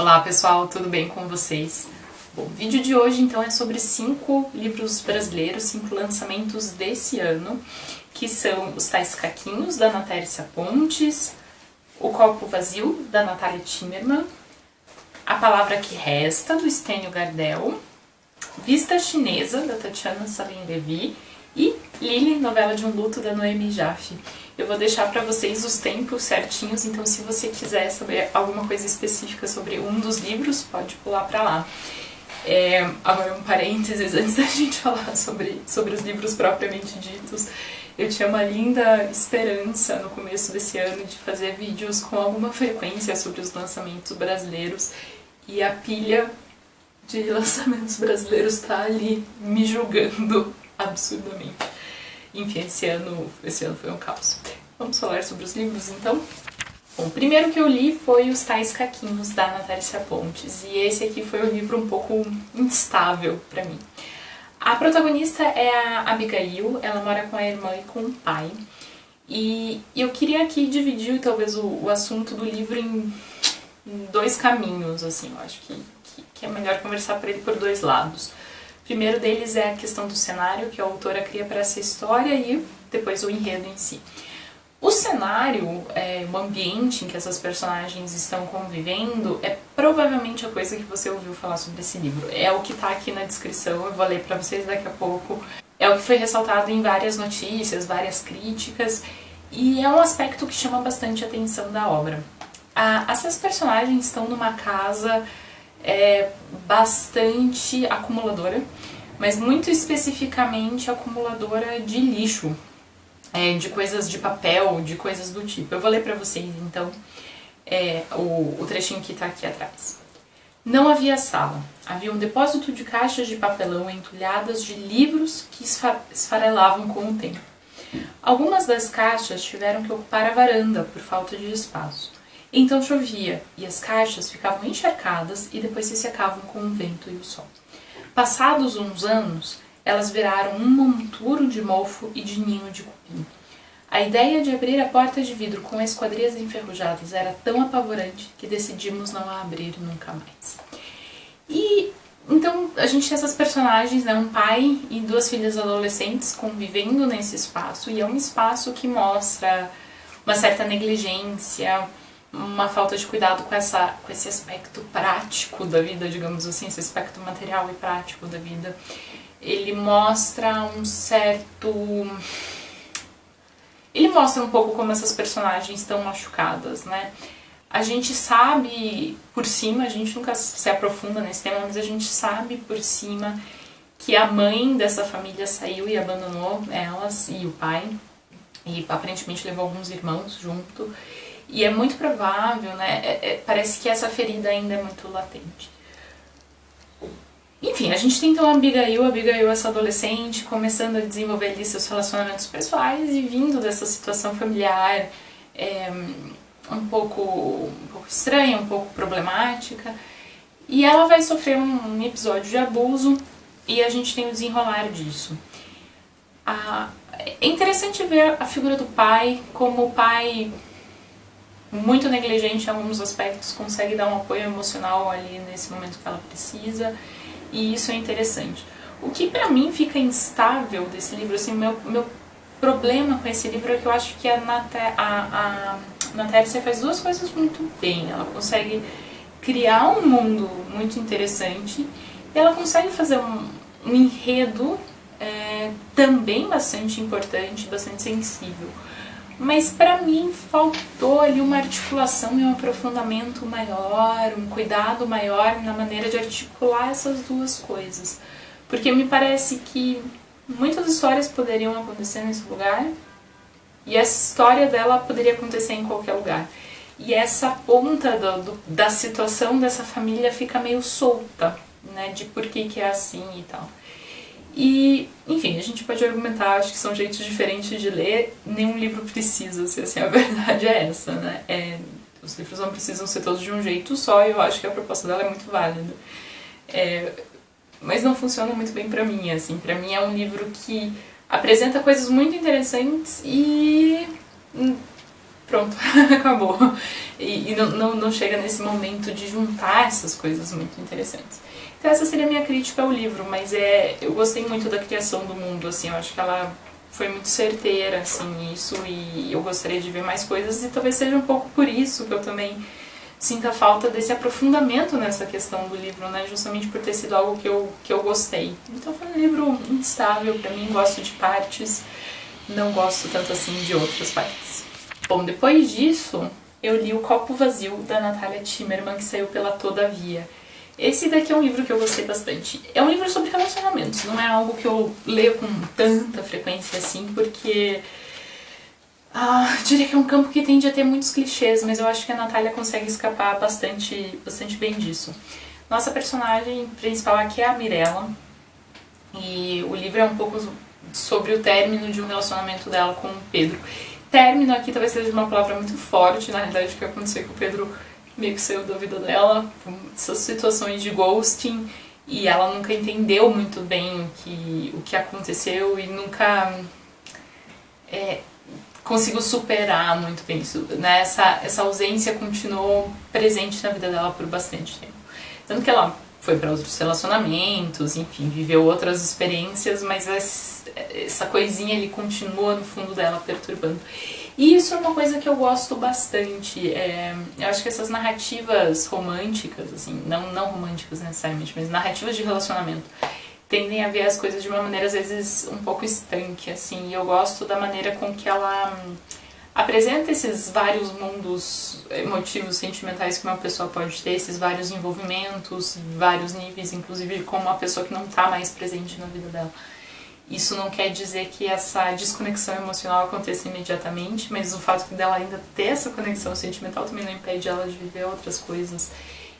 Olá pessoal, tudo bem com vocês? Bom, o vídeo de hoje então é sobre 5 livros brasileiros, 5 lançamentos desse ano, que são Os Tais Caquinhos, da Ana Tércia Pontes, O Copo Vazio, da Natália Timmerman, A Palavra que Resta, do Stênio Gardel, Vista Chinesa, da Tatiana Salim Levy, e Lili, novela de um luto, da Noemi Jaffe. Eu vou deixar para vocês os tempos certinhos, então se você quiser saber alguma coisa específica sobre um dos livros, pode pular para lá. Agora um parênteses antes da gente falar sobre os livros propriamente ditos. Eu tinha uma linda esperança no começo desse ano de fazer vídeos com alguma frequência sobre os lançamentos brasileiros, e a pilha de lançamentos brasileiros está ali me julgando absurdamente. Enfim, esse ano foi um caos. Vamos falar sobre os livros, então? Bom, o primeiro que eu li foi Os Tais Caquinhos, da Ana Tércia Pontes, e esse aqui foi um livro um pouco instável pra mim. A protagonista é a Abigail, ela mora com a irmã e com o pai, e eu queria aqui dividir talvez o assunto do livro em 2 caminhos, assim, eu acho que é melhor conversar por ele por 2 lados. O primeiro deles é a questão do cenário que a autora cria para essa história e depois o enredo em si. O cenário, o ambiente em que essas personagens estão convivendo é provavelmente a coisa que você ouviu falar sobre esse livro. É o que está aqui na descrição, eu vou ler para vocês daqui a pouco. É o que foi ressaltado em várias notícias, várias críticas, e é um aspecto que chama bastante a atenção da obra. Essas personagens estão numa casa bastante acumuladora, mas muito especificamente acumuladora de lixo, de coisas de papel, de coisas do tipo. Eu vou ler pra vocês então o trechinho que tá aqui atrás. Não havia sala, havia um depósito de caixas de papelão entulhadas de livros que esfarelavam com o tempo. Algumas das caixas tiveram que ocupar a varanda por falta de espaço. Então chovia, e as caixas ficavam encharcadas e depois se secavam com o vento e o sol. Passados uns anos, elas viraram um monturo de mofo e de ninho de cupim. A ideia de abrir a porta de vidro com esquadrias enferrujadas era tão apavorante que decidimos não a abrir nunca mais. E então a gente tem essas personagens, né, um pai e 2 filhas adolescentes convivendo nesse espaço, e é um espaço que mostra uma certa negligência, uma falta de cuidado com esse aspecto prático da vida, digamos assim, esse aspecto material e prático da vida. Ele mostra um pouco como essas personagens estão machucadas, né? A gente sabe por cima, a gente nunca se aprofunda nesse tema, mas a gente sabe por cima que a mãe dessa família saiu e abandonou elas e o pai, e aparentemente levou alguns irmãos junto. E é muito provável, né, parece que essa ferida ainda é muito latente. Enfim, a gente tem então a Abigail essa adolescente, começando a desenvolver ali seus relacionamentos pessoais e vindo dessa situação familiar um pouco estranha, um pouco problemática. E ela vai sofrer um episódio de abuso e a gente tem o desenrolar disso. É interessante ver a figura do pai, como o pai, muito negligente em alguns aspectos, consegue dar um apoio emocional ali nesse momento que ela precisa, e isso é interessante. O que pra mim fica instável desse livro, assim, meu problema com esse livro é que eu acho que a Tércia faz 2 coisas muito bem. Ela consegue criar um mundo muito interessante, e ela consegue fazer um enredo também bastante importante, bastante sensível. Mas pra mim faltou ali uma articulação e um aprofundamento maior, um cuidado maior na maneira de articular essas 2 coisas. Porque me parece que muitas histórias poderiam acontecer nesse lugar, e essa história dela poderia acontecer em qualquer lugar. E essa ponta da situação dessa família fica meio solta, né, de por que é assim e tal. E, enfim, a gente pode argumentar, acho que são jeitos diferentes de ler, nenhum livro precisa ser assim, a verdade é essa, né? Os livros não precisam ser todos de um jeito só, e eu acho que a proposta dela é muito válida. Mas não funciona muito bem pra mim, assim, pra mim é um livro que apresenta coisas muito interessantes e pronto, acabou. E não chega nesse momento de juntar essas coisas muito interessantes. Então essa seria a minha crítica ao livro, mas eu gostei muito da criação do mundo, assim, eu acho que ela foi muito certeira, assim, nisso, e eu gostaria de ver mais coisas, e talvez seja um pouco por isso que eu também sinta falta desse aprofundamento nessa questão do livro, né, justamente por ter sido algo que eu gostei. Então foi um livro instável pra mim, gosto de partes, não gosto tanto assim de outras partes. Bom, depois disso, eu li O Copo Vazio, da Natalia Timmerman, que saiu pela Todavia. Esse daqui é um livro que eu gostei bastante. É um livro sobre relacionamentos, não é algo que eu leio com tanta frequência assim, porque diria que é um campo que tende a ter muitos clichês, mas eu acho que a Natália consegue escapar bastante bem disso. Nossa personagem principal aqui é a Mirella, e o livro é um pouco sobre o término de um relacionamento dela com o Pedro. Término aqui talvez seja uma palavra muito forte, na realidade, o que aconteceu com o Pedro meio que saiu da vida dela, essas situações de ghosting, e ela nunca entendeu muito bem o que aconteceu e nunca conseguiu superar muito bem isso, né? Essa ausência continuou presente na vida dela por bastante tempo. Tanto que ela foi para outros relacionamentos, enfim, viveu outras experiências, mas essa coisinha ali continua no fundo dela perturbando. E isso é uma coisa que eu gosto bastante. Eu acho que essas narrativas românticas, assim, não românticas necessariamente, mas narrativas de relacionamento, tendem a ver as coisas de uma maneira, às vezes, um pouco estanque, assim, e eu gosto da maneira com que ela apresenta esses vários mundos emotivos, sentimentais que uma pessoa pode ter, esses vários envolvimentos, vários níveis, inclusive como uma pessoa que não está mais presente na vida dela. Isso não quer dizer que essa desconexão emocional aconteça imediatamente, mas o fato dela ainda ter essa conexão sentimental também não impede ela de viver outras coisas.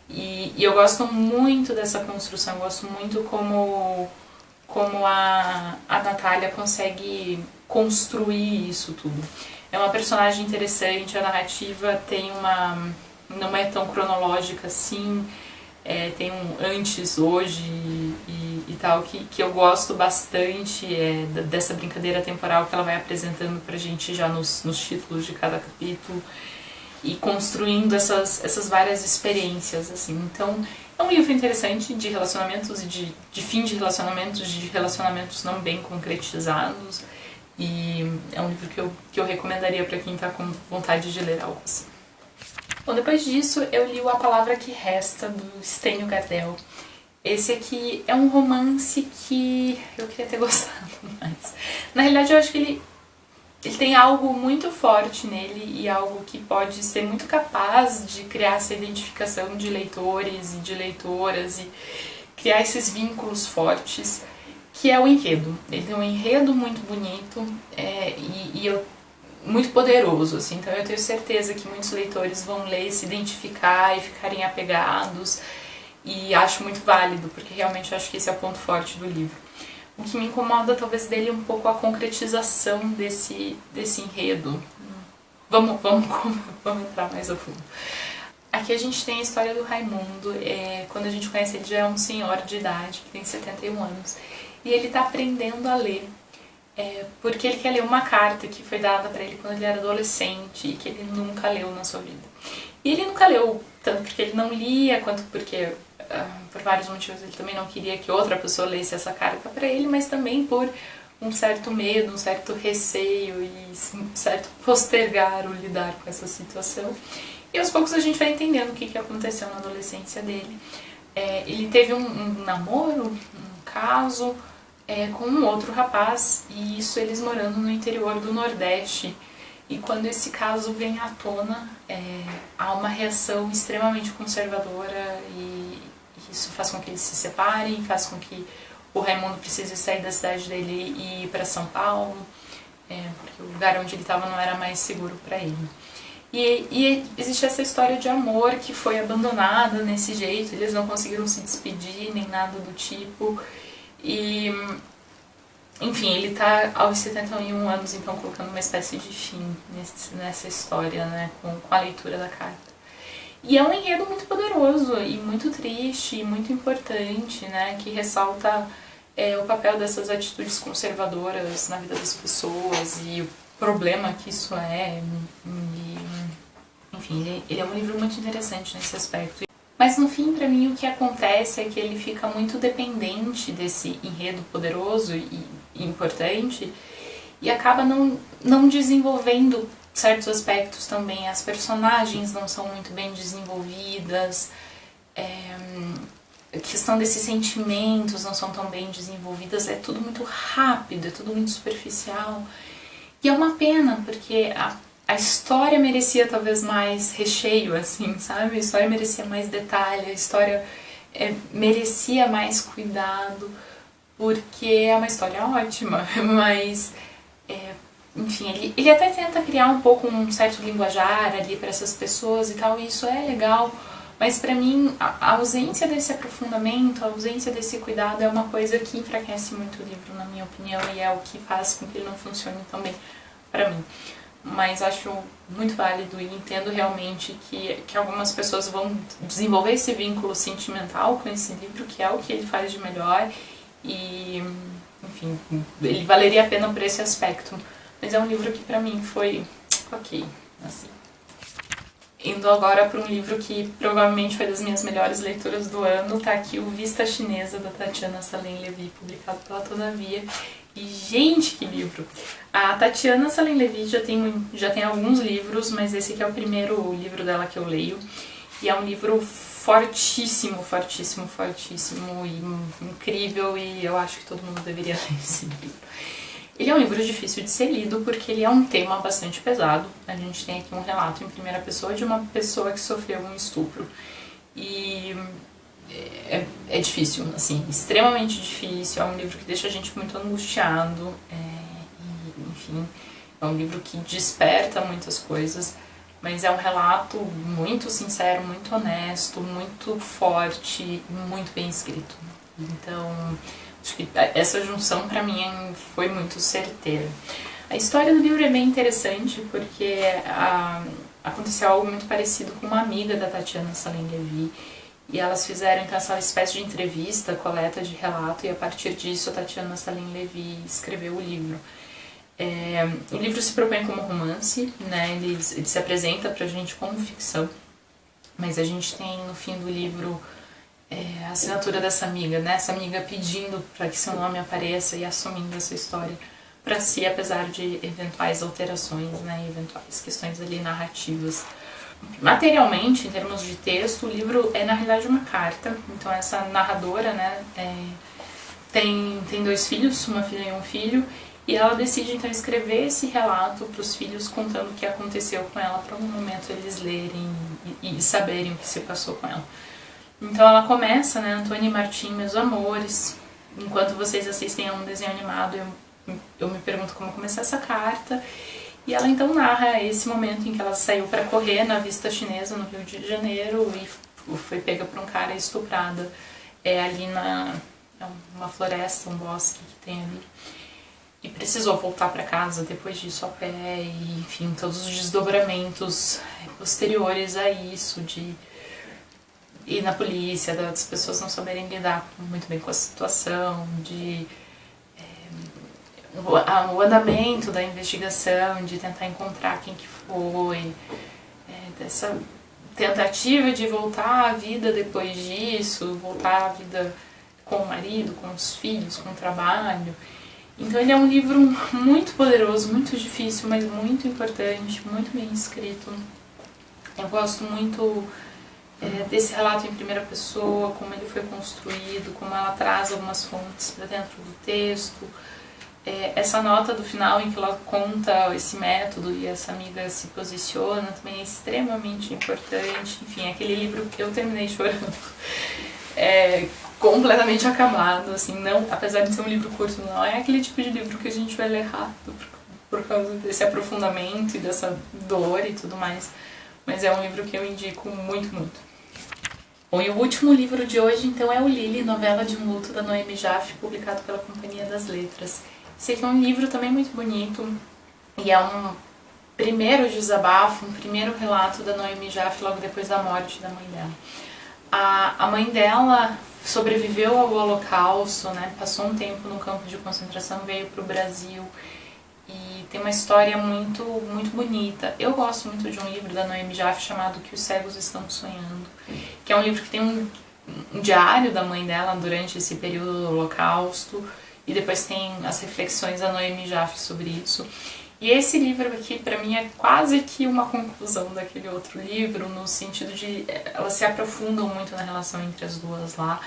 E eu gosto muito dessa construção, eu gosto muito como a Natália consegue construir isso tudo. É uma personagem interessante, a narrativa tem não é tão cronológica assim, tem um antes, hoje e tal, que eu gosto bastante dessa brincadeira temporal que ela vai apresentando pra gente já nos títulos de cada capítulo e construindo essas várias experiências, assim. Então, é um livro interessante de relacionamentos e de fim de relacionamentos não bem concretizados, e é um livro que eu recomendaria para quem tá com vontade de ler algo assim. Bom, depois disso eu li o A Palavra Que Resta, do Stênio Gardel. Esse aqui é um romance que eu queria ter gostado mais. Na realidade eu acho que ele tem algo muito forte nele e algo que pode ser muito capaz de criar essa identificação de leitores e de leitoras e criar esses vínculos fortes, que é o enredo. Ele tem um enredo muito bonito muito poderoso, assim, então eu tenho certeza que muitos leitores vão ler, se identificar e ficarem apegados, e acho muito válido, porque realmente eu acho que esse é o ponto forte do livro. O que me incomoda talvez dele é um pouco a concretização desse enredo. Vamos entrar mais a fundo. Aqui a gente tem a história do Raimundo. Quando a gente conhece ele já é um senhor de idade, que tem 71 anos, e ele está aprendendo a ler. Porque ele quer ler uma carta que foi dada para ele quando ele era adolescente e que ele nunca leu na sua vida. E ele nunca leu, tanto porque ele não lia, quanto porque, por vários motivos, ele também não queria que outra pessoa lesse essa carta para ele, mas também por um certo medo, um certo receio e um certo postergar o lidar com essa situação. E aos poucos a gente vai entendendo o que aconteceu na adolescência dele. Ele teve um namoro, um caso, com um outro rapaz, e isso eles morando no interior do Nordeste. E quando esse caso vem à tona, há uma reação extremamente conservadora e isso faz com que eles se separem, faz com que o Raimundo precise sair da cidade dele e ir para São Paulo, porque o lugar onde ele estava não era mais seguro para ele. E existe essa história de amor que foi abandonada nesse jeito, eles não conseguiram se despedir, nem nada do tipo. E, enfim, ele tá aos 71 anos, então, colocando uma espécie de fim nessa história, né, com a leitura da carta. E é um enredo muito poderoso e muito triste e muito importante, né, que ressalta o papel dessas atitudes conservadoras na vida das pessoas e o problema que isso é. E enfim, ele é um livro muito interessante nesse aspecto. Mas no fim, pra mim, o que acontece é que ele fica muito dependente desse enredo poderoso e importante e acaba não desenvolvendo certos aspectos também. As personagens não são muito bem desenvolvidas, a questão desses sentimentos não são tão bem desenvolvidas, é tudo muito rápido, é tudo muito superficial. E é uma pena, porque a história merecia talvez mais recheio, assim, sabe? A história merecia mais detalhe, a história merecia mais cuidado, porque é uma história ótima, mas, enfim, ele até tenta criar um pouco um certo linguajar ali para essas pessoas e tal, e isso é legal, mas pra mim a ausência desse aprofundamento, a ausência desse cuidado é uma coisa que enfraquece muito o livro, na minha opinião, e é o que faz com que ele não funcione tão bem pra mim. Mas acho muito válido e entendo realmente que algumas pessoas vão desenvolver esse vínculo sentimental com esse livro, que é o que ele faz de melhor, e, enfim, ele valeria a pena por esse aspecto. Mas é um livro que pra mim foi ok, assim. Indo agora para um livro que provavelmente foi das minhas melhores leituras do ano, tá aqui o Vista Chinesa, da Tatiana Salem-Levy, publicado pela Todavia. E, gente, que livro! A Tatiana Salem-Levy já tem alguns livros, mas esse aqui é o primeiro livro dela que eu leio. E é um livro fortíssimo, fortíssimo, fortíssimo e incrível, e eu acho que todo mundo deveria ler esse livro. Ele é um livro difícil de ser lido porque ele é um tema bastante pesado. A gente tem aqui um relato em primeira pessoa de uma pessoa que sofreu um estupro. E é difícil, assim, extremamente difícil. É um livro que deixa a gente muito angustiado. Enfim, é um livro que desperta muitas coisas. Mas é um relato muito sincero, muito honesto, muito forte e muito bem escrito. Então, acho que essa junção pra mim foi muito certeira. A história do livro é bem interessante porque aconteceu algo muito parecido com uma amiga da Tatiana Salem-Levy, e elas fizeram então essa espécie de entrevista, coleta de relato, e a partir disso a Tatiana Salem-Levy escreveu o livro. O livro se propõe como romance, né? Ele se apresenta pra gente como ficção, mas a gente tem no fim do livro a assinatura dessa amiga, né? Essa amiga pedindo para que seu nome apareça e assumindo essa história para si, apesar de eventuais alterações, né? Eventuais questões ali narrativas. Materialmente, em termos de texto, o livro é na realidade uma carta. Então essa narradora, né, tem 2 filhos, uma filha e um filho, e ela decide então escrever esse relato para os filhos, contando o que aconteceu com ela, para um momento eles lerem e saberem o que se passou com ela. Então ela começa, né, Antônia e Martim, meus amores. Enquanto vocês assistem a um desenho animado, eu me pergunto como começar essa carta. E ela então narra esse momento em que ela saiu para correr na Vista Chinesa, no Rio de Janeiro, e foi pega por um cara e estuprada ali uma floresta, um bosque que tem ali. E precisou voltar para casa depois disso a pé, e enfim, todos os desdobramentos posteriores a isso, de ir na polícia, das pessoas não saberem lidar muito bem com a situação, o andamento da investigação, de tentar encontrar quem que foi, dessa tentativa de voltar à vida depois disso, voltar à vida com o marido, com os filhos, com o trabalho. Então ele é um livro muito poderoso, muito difícil, mas muito importante, muito bem escrito. Eu gosto muito desse relato em primeira pessoa, como ele foi construído, como ela traz algumas fontes para dentro do texto. Essa nota do final em que ela conta esse método e essa amiga se posiciona também é extremamente importante. Enfim, aquele livro que eu terminei chorando. Completamente acabado, assim, não, apesar de ser um livro curto, não é aquele tipo de livro que a gente vai ler rápido por causa desse aprofundamento e dessa dor e tudo mais, mas é um livro que eu indico muito, muito. Bom, e o último livro de hoje, então, é o Lili, novela de um luto, da Noemi Jaffe, publicado pela Companhia das Letras. Esse aqui é um livro também muito bonito, e é um primeiro desabafo, um primeiro relato da Noemi Jaffe logo depois da morte da mãe dela. A mãe dela sobreviveu ao Holocausto, né? Passou um tempo no campo de concentração, veio para o Brasil e tem uma história muito bonita. Eu gosto muito de um livro da Noemi Jaffe chamado Que os Cegos Estão Sonhando, que é um livro que tem um diário da mãe dela durante esse período do Holocausto, e depois tem as reflexões da Noemi Jaffe sobre isso. E esse livro aqui, pra mim, é quase que uma conclusão daquele outro livro, no sentido de elas se aprofundam muito na relação entre as duas lá.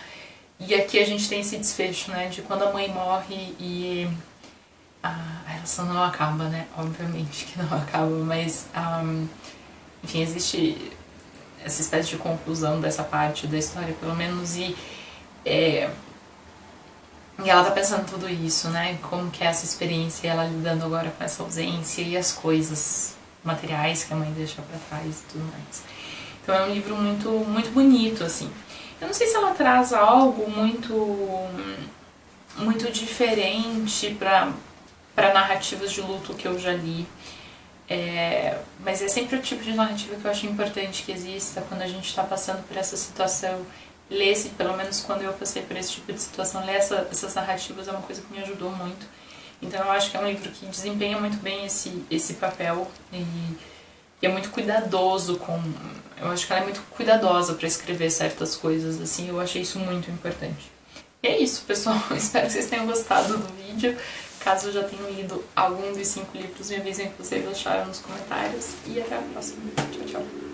E aqui a gente tem esse desfecho, né, de quando a mãe morre e a relação não acaba, né, obviamente que não acaba, mas, enfim, existe essa espécie de conclusão dessa parte da história, pelo menos, e ela tá pensando tudo isso, né, como que é essa experiência, ela lidando agora com essa ausência e as coisas materiais que a mãe deixa pra trás e tudo mais. Então é um livro muito bonito, assim. Eu não sei se ela traz algo muito diferente para narrativas de luto que eu já li, mas é sempre o tipo de narrativa que eu acho importante que exista quando a gente está passando por essa situação. Ler, pelo menos quando eu passei por esse tipo de situação, ler essas narrativas é uma coisa que me ajudou muito. Então eu acho que é um livro que desempenha muito bem esse papel e é muito cuidadoso eu acho que ela é muito cuidadosa para escrever certas coisas, assim, eu achei isso muito importante. E é isso, pessoal, espero que vocês tenham gostado do vídeo. Caso já tenham lido algum dos 5 livros, me avisem o que vocês acharam nos comentários e até a próxima. Tchau, tchau.